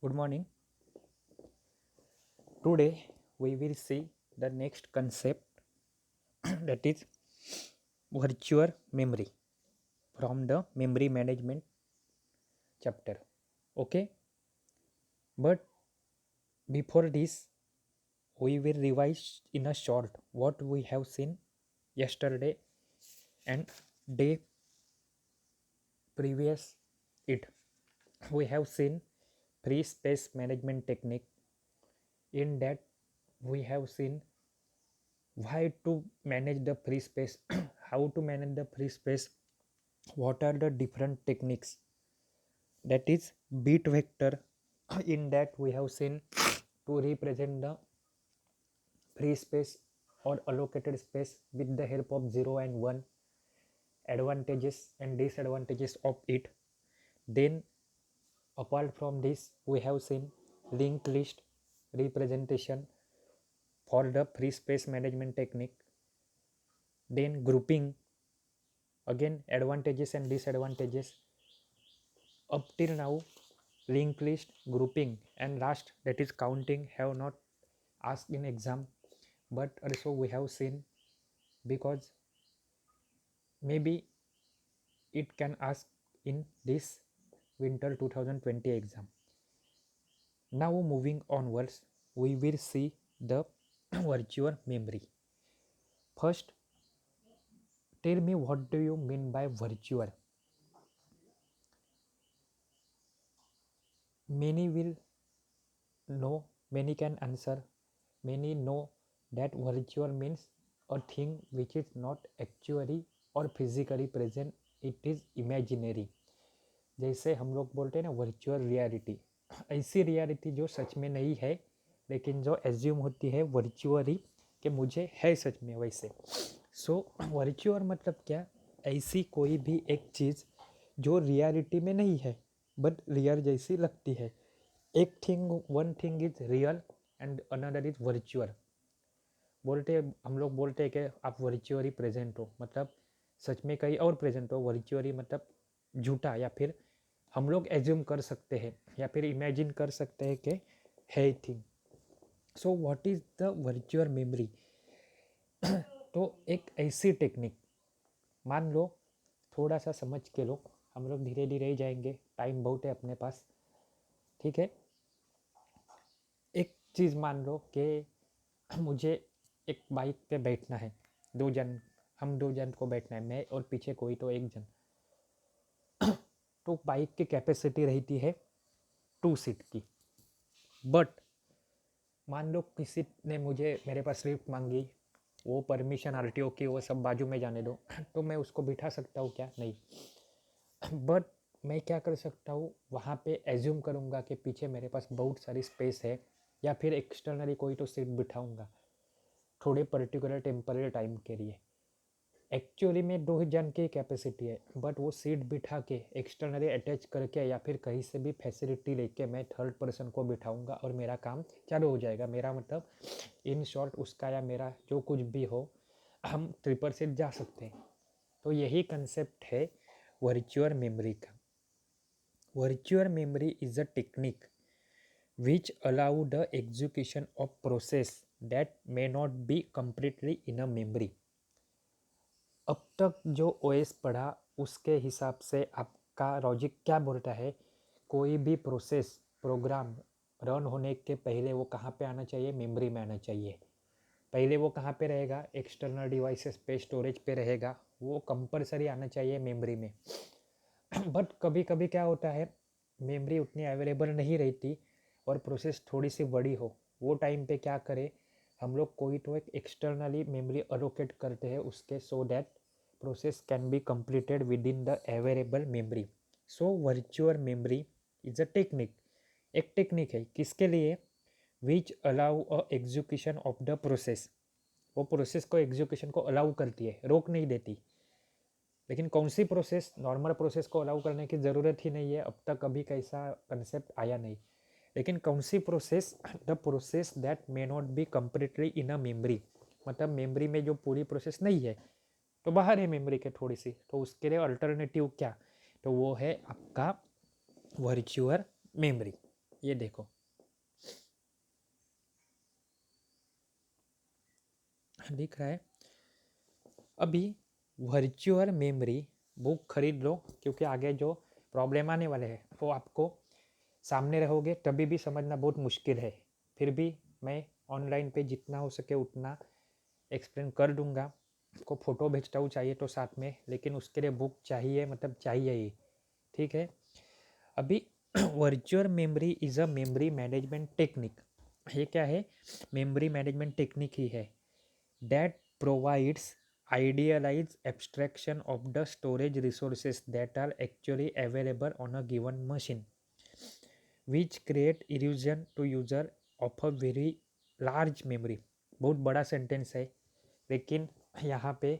Good morning. Today we will see the next concept that is virtual memory from the memory management chapter. Okay, but before this, we will revise in a short what we have seen yesterday and day previous it. We have seen free space management technique. In that, we have seen why to manage the free space, how to manage the free space, what are the different techniques, that is bit vector. In that we have seen to represent the free space or allocated space with the help of 0 and 1, advantages and disadvantages of it. Then apart from this we have seen linked list representation for the free space management technique. Then grouping, again advantages and disadvantages. Up till now linked list, grouping and last that is counting have not asked in exam, but also we have seen because maybe it can ask in this winter 2020 exam. Now moving onwards, we will see the virtual memory. First, tell me what do you mean by virtual? Many will know, many can answer, many know that virtual means a thing which is not actually और physically present, it is imaginary. जैसे हम लोग बोलते हैं ना virtual reality, ऐसी reality जो सच में नहीं है लेकिन जो एज्यूम होती है वर्चुअली कि मुझे है सच में वैसे. सो वर्चुअल मतलब क्या, ऐसी कोई भी एक चीज़ जो रियलिटी में नहीं है बट रियल जैसी लगती है. एक thing, one thing is real and another is virtual. बोलते हम लोग बोलते हैं कि आप वर्चुअली प्रेजेंट हो, मतलब सच में कहीं और प्रेजेंट हो. वर्चुअली मतलब झूठा, या फिर हम लोग एज्यूम कर सकते हैं या फिर इमेजिन कर सकते हैं कि है thing. So what is the virtual memory? तो एक ऐसी टेक्निक, मान लो थोड़ा सा समझ के लो, हम लोग धीरे धीरे ही जाएंगे, टाइम बहुत है अपने पास, ठीक है. एक चीज़ मान लो कि मुझे एक बाइक पे बैठना है, दो जन, हम दो जन को बैठना है, मैं और पीछे कोई तो एक जन. तो बाइक की कैपेसिटी रहती है 2 सीट की. बट मान लो किसी ने मुझे, मेरे पास स्विफ्ट मांगी, वो परमिशन आरटीओ की, वो सब बाजू में जाने दो, तो मैं उसको बिठा सकता हूँ क्या? नहीं. बट मैं क्या कर सकता हूँ, वहाँ पे एज्यूम करूँगा कि पीछे मेरे पास बहुत सारी स्पेस है, या फिर एक्सटर्नली कोई तो सीट बिठाऊँगा थोड़े पर्टिकुलर टेम्पररी टाइम के लिए. एक्चुअली में 2 जन की कैपेसिटी है, बट वो सीट बिठा के एक्सटर्नली अटैच करके या फिर कहीं से भी फैसिलिटी लेके मैं थर्ड पर्सन को बिठाऊंगा और मेरा काम चालू हो जाएगा. मेरा मतलब इन शॉर्ट उसका या मेरा जो कुछ भी हो, हम ट्रिपर से जा सकते हैं. तो यही कंसेप्ट है वर्चुअल मेमोरी का. Virtual memory is a technique which allow the execution of process that may not be completely in a memory. अब तक जो ओएस पढ़ा उसके हिसाब से आपका लॉजिक क्या बोलता है, कोई भी प्रोसेस, प्रोग्राम रन होने के पहले वो कहाँ पे आना चाहिए? मेमोरी में आना चाहिए. पहले वो कहाँ पे रहेगा? एक्सटर्नल डिवाइसेस पे, स्टोरेज पे रहेगा. वो कंपलसरी आना चाहिए मेमोरी में. बट कभी कभी क्या होता है, मेमोरी उतनी अवेलेबल नहीं रहती और प्रोसेस थोड़ी सी बड़ी हो, वो टाइम पे क्या करें, हम लोग कोई तो एक एक्सटर्नली मेमोरी अलोकेट करते हैं उसके, so that process can be completed with in the available memory. So virtual memory is a technique, एक टेक्निक है किसके लिए? Which allow a execution of the process. वो प्रोसेस को एग्जीक्यूशन को अलाउ करती है, रोक नहीं देती. लेकिन कौन सी प्रोसेस? नॉर्मल प्रोसेस को अलाउ करने की ज़रूरत ही नहीं है, अब तक कभी कैसा कंसेप्ट आया नहीं. लेकिन कौन सी process? The process that may not be completely in a memory. मतलब मेमोरी में जो पूरी प्रोसेस नहीं है, तो बाहर है मेमोरी के थोड़ी सी, तो उसके लिए अल्टरनेटिव क्या? तो वो है आपका वर्चुअल मेमोरी. ये देखो, दिख रहा है। अभी वर्चुअल मेमोरी बुक खरीद लो, क्योंकि आगे जो प्रॉब्लम आने वाले हैं वो आपको सामने रहोगे तभी भी समझना बहुत मुश्किल है। फिर भी मैं ऑनलाइन पे जितना हो सके उतना एक्सप्लेन कर दूंगा। आपको फ़ोटो भेजता हूँ चाहिए तो साथ में, लेकिन उसके लिए बुक चाहिए, मतलब चाहिए ही। ठीक है। अभी virtual memory is a memory management technique. ये क्या है? मेमोरी मैनेजमेंट टेक्निक ही है that provides idealized abstraction of the storage resources that are actually available on a given machine, which create illusion to user of a very large memory। बहुत बड़ा sentence है, लेकिन यहाँ पे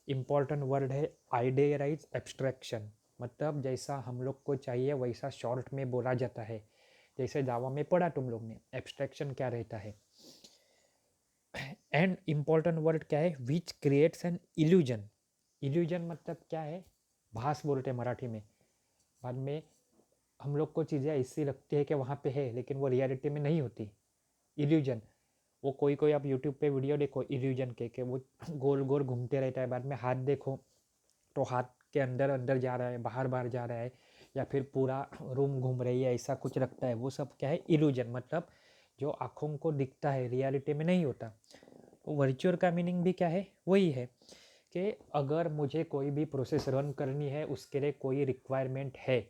इम्पॉर्टेंट वर्ड है idealise abstraction. मतलब जैसा हम लोग को चाहिए वैसा शॉर्ट में बोला जाता है। जैसे जावा में पढ़ा तुम लोग ने, एब्स्ट्रैक्शन क्या रहता है। एंड इम्पॉर्टेंट वर्ड क्या है? Which creates an illusion. Illusion मतलब क्या है? भास बोलते हैं मराठी में। बाद में हम लोग को चीज़ें ऐसी लगती है कि वहाँ पे है, लेकिन वो रियलिटी में नहीं होती। इल्यूजन, वो कोई कोई आप यूट्यूब पे वीडियो देखो इल्यूजन के वो गोल गोल घूमते रहता है। बाद में हाथ देखो तो हाथ के अंदर अंदर जा रहा है, बाहर बाहर जा रहा है, या फिर पूरा रूम घूम रही है, ऐसा कुछ लगता है। वो सब क्या है? इल्यूजन। मतलब जो आँखों को दिखता है रियलिटी में नहीं होता। वर्चुअल का मीनिंग भी क्या है? वही है कि अगर मुझे कोई भी प्रोसेस रन करनी है, उसके लिए कोई रिक्वायरमेंट है,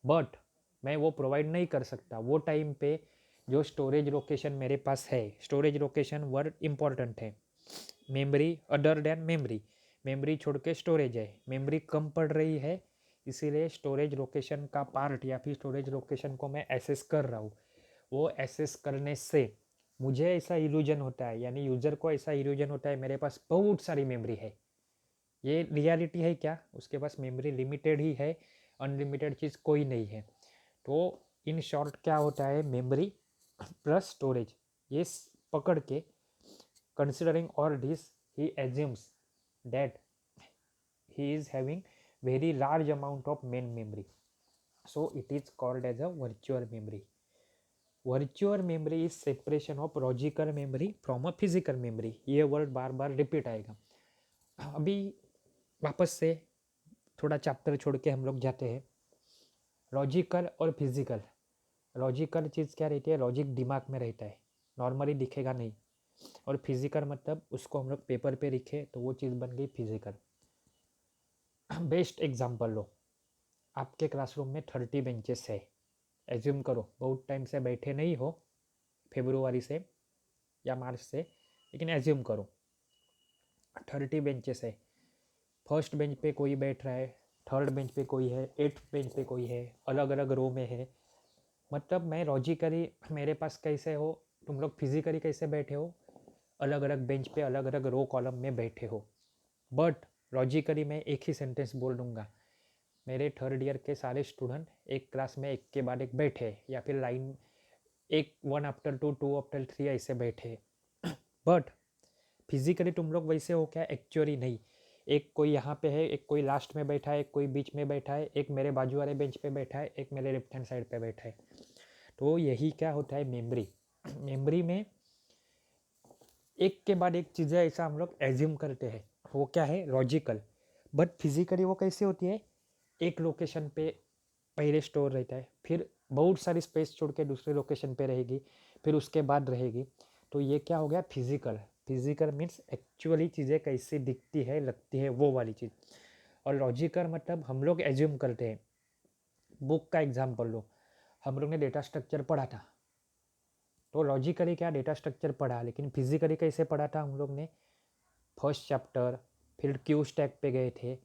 बट मैं वो प्रोवाइड नहीं कर सकता वो टाइम पे, जो स्टोरेज लोकेशन मेरे पास है। स्टोरेज लोकेशन वर्ड इम्पॉर्टेंट है। Memory other than memory, memory छोड़ के स्टोरेज है। मेमोरी कम पड़ रही है, इसीलिए स्टोरेज लोकेशन का पार्ट या फिर स्टोरेज लोकेशन को मैं एसेस कर रहा हूँ। वो एसेस करने से मुझे ऐसा इल्यूजन होता है, यानी यूज़र को ऐसा इल्यूजन होता है मेरे पास बहुत सारी मेमोरी है। ये रियलिटी है क्या? उसके पास मेमोरी लिमिटेड ही है, अनलिमिटेड चीज़ कोई नहीं है। तो इन शॉर्ट क्या होता है? मेमोरी प्लस स्टोरेज, ये पकड़ के considering all this he assumes that he is having very large amount of main memory, so it is called as a virtual memory। Virtual memory is separation of logical memory from a physical memory. ये word बार बार repeat आएगा। अभी वापस से थोड़ा chapter छोड़ के हम लोग जाते हैं। लॉजिकल और फिजिकल। लॉजिकल चीज़ क्या रहती है? लॉजिक दिमाग में रहता है, नॉर्मली दिखेगा नहीं। और फिजिकल मतलब उसको हम लोग पेपर पे लिखे तो वो चीज़ बन गई फिजिकल। बेस्ट एग्जांपल लो, आपके क्लासरूम में 30 बेंचेस है। एज्यूम करो बहुत टाइम से बैठे नहीं हो, फेब्रुआरी से या मार्च से, लेकिन एज्यूम करो 30 बेंचेस है। फर्स्ट बेंच पे कोई बैठ रहा है, थर्ड बेंच पे कोई है, एट्थ बेंच पे कोई है, अलग अलग रो में है। मतलब मैं लॉजिकली मेरे पास कैसे हो, तुम लोग फिजिकली कैसे बैठे हो? अलग अलग बेंच पे अलग अलग रो कॉलम में बैठे हो। बट लॉजिकली मैं एक ही सेंटेंस बोल दूंगा, मेरे थर्ड ईयर के सारे स्टूडेंट एक क्लास में एक के बाद एक बैठे, या फिर लाइन एक 1 आफ्टर 2 2 आफ्टर 3 ऐसे बैठे। बट फिजिकली तुम लोग वैसे हो क्या? एक्चुअली नहीं। एक कोई यहाँ पे है, एक कोई लास्ट में बैठा है, एक कोई बीच में बैठा है, एक मेरे बाजू वाले बेंच पे बैठा है, एक मेरे लेफ्ट हैंड साइड पे बैठा है। तो यही क्या होता है? मेमोरी। मेमोरी में एक के बाद एक चीज़ें ऐसा हम लोग एज्यूम करते हैं, वो क्या है? लॉजिकल। बट फिजिकली वो कैसे होती है? एक लोकेशन पे पहले स्टोर रहता है, फिर बहुत सारी स्पेस छोड़ के दूसरे लोकेशन पे रहेगी, फिर उसके बाद रहेगी। तो ये क्या हो गया? फिजिकल। फिजिकल मीन्स एक्चुअली चीज़ें कैसी दिखती है, लगती है, वो वाली चीज़। और लॉजिकल मतलब हम लोग एज्यूम करते हैं। बुक का एग्जाम्पल लो, हम लोग ने डेटा स्ट्रक्चर पढ़ा था, तो लॉजिकली क्या डेटा स्ट्रक्चर पढ़ा, लेकिन फिजिकली कैसे पढ़ा था हम लोग ने? फर्स्ट चैप्टर, फिर क्यू स्टैक पे गए थे,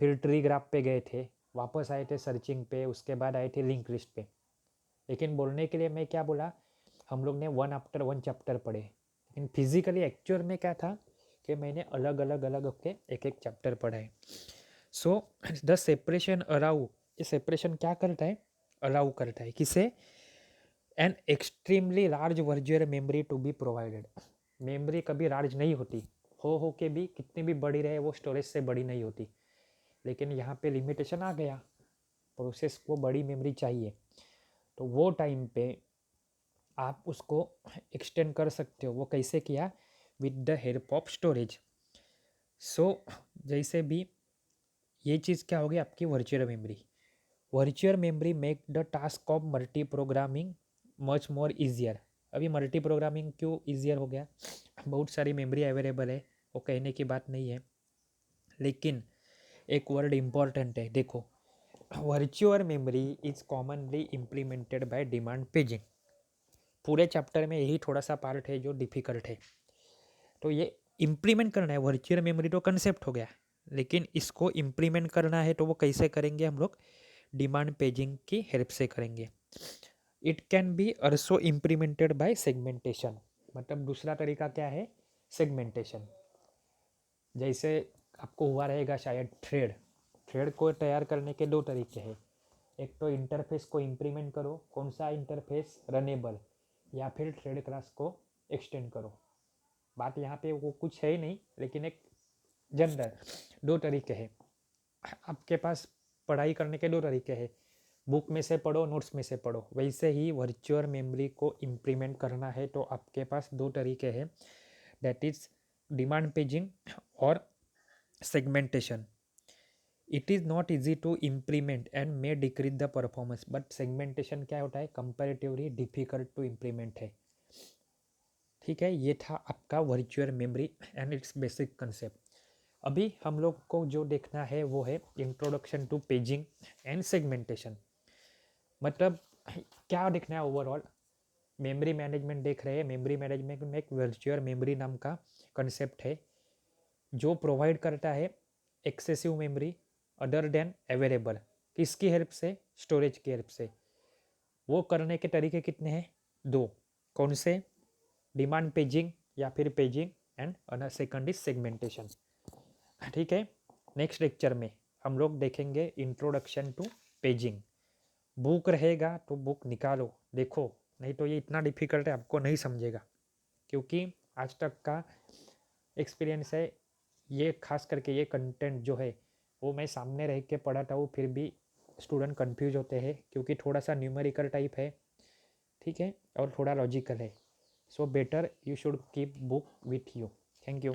फिर ट्री ग्राफ पे गए थे, वापस आए थे सर्चिंग पे, उसके बाद आए थे लिंक लिस्ट पे। लेकिन बोलने के लिए मैं क्या बोला? हम लोग ने 1 आफ्टर 1 चैप्टर पढ़े, लेकिन फिजिकली एक्चुअल में क्या था कि मैंने अलग अलग अलग होके एक एक चैप्टर पढ़ा है। सो द सेपरेशन अलाउ, ये सेपरेशन क्या करता है? अलाउ करता है किसे? An extremely large virtual memory to be provided. Memory कभी लार्ज नहीं होती, हो के भी कितनी भी बड़ी रहे वो स्टोरेज से बड़ी नहीं होती। लेकिन यहाँ पे लिमिटेशन आ गया, प्रोसेस को बड़ी मेमोरी चाहिए। तो वो टाइम पे आप उसको एक्सटेंड कर सकते हो। वो कैसे किया? With the help of storage. So जैसे भी ये चीज़ क्या होगी आपकी virtual memory. Virtual memory make the task of multi programming much more easier. अभी मल्टी प्रोग्रामिंग क्यों ईजियर हो गया? बहुत सारी मेमोरी अवेलेबल है, वो कहने की बात नहीं है, लेकिन एक वर्ड इम्पॉर्टेंट है, देखो। Virtual memory is commonly implemented by demand paging. पूरे चैप्टर में यही थोड़ा सा पार्ट है जो डिफिकल्ट है। तो ये इम्प्लीमेंट करना है। वर्चुअल मेमोरी तो कंसेप्ट हो गया, लेकिन इसको इम्प्लीमेंट करना है तो वो कैसे करेंगे हम लोग? डिमांड पेजिंग की हेल्प से करेंगे। It can be also implemented by segmentation. मतलब दूसरा तरीका क्या है? सेगमेंटेशन। जैसे आपको हुआ रहेगा शायद थ्रेड। थ्रेड को तैयार करने के दो तरीके हैं। एक तो इंटरफेस को इम्प्लीमेंट करो, कौन सा इंटरफेस? रनेबल, या फिर थ्रेड क्लास को एक्सटेंड करो। बात यहाँ पे वो कुछ है ही नहीं, लेकिन एक जनरल दो तरीके हैं। आपके पास पढ़ाई करने के दो तरीके हैं, बुक में से पढ़ो, नोट्स में से पढ़ो। वैसे ही वर्चुअल मेमोरी को इम्प्लीमेंट करना है तो आपके पास दो तरीके हैं, दैट इज डिमांड पेजिंग और segmentation. It is not easy to implement and may decrease the performance, but segmentation क्या होता है? कंपेरेटिवली डिफिकल्ट टू इम्प्लीमेंट है। ठीक है, ये था आपका virtual memory and its basic concept. अभी हम लोग को जो देखना है वो है introduction to paging and segmentation. मतलब क्या देखना है ओवरऑल? मेमोरी मैनेजमेंट देख रहे हैं। मेमोरी मैनेजमेंट में एक वर्चुअल मेमोरी नाम का कंसेप्ट है जो प्रोवाइड करता है excessive memory other than available. किसकी हेल्प से? स्टोरेज की हेल्प से। वो करने के तरीके कितने हैं? दो। कौन से? डिमांड पेजिंग या फिर paging, and another second is segmentation. ठीक है, नेक्स्ट लेक्चर में हम लोग देखेंगे इंट्रोडक्शन टू पेजिंग। बुक रहेगा तो बुक निकालो, देखो, नहीं तो ये इतना डिफिकल्ट है, आपको नहीं समझेगा। क्योंकि आज तक का एक्सपीरियंस है, ये खास करके ये कंटेंट जो है वो मैं सामने रह के पढ़ाता हूँ, फिर भी स्टूडेंट कंफ्यूज होते हैं क्योंकि थोड़ा सा न्यूमेरिकल टाइप है, ठीक है, और थोड़ा लॉजिकल है। So better you should keep book with you. Thank you.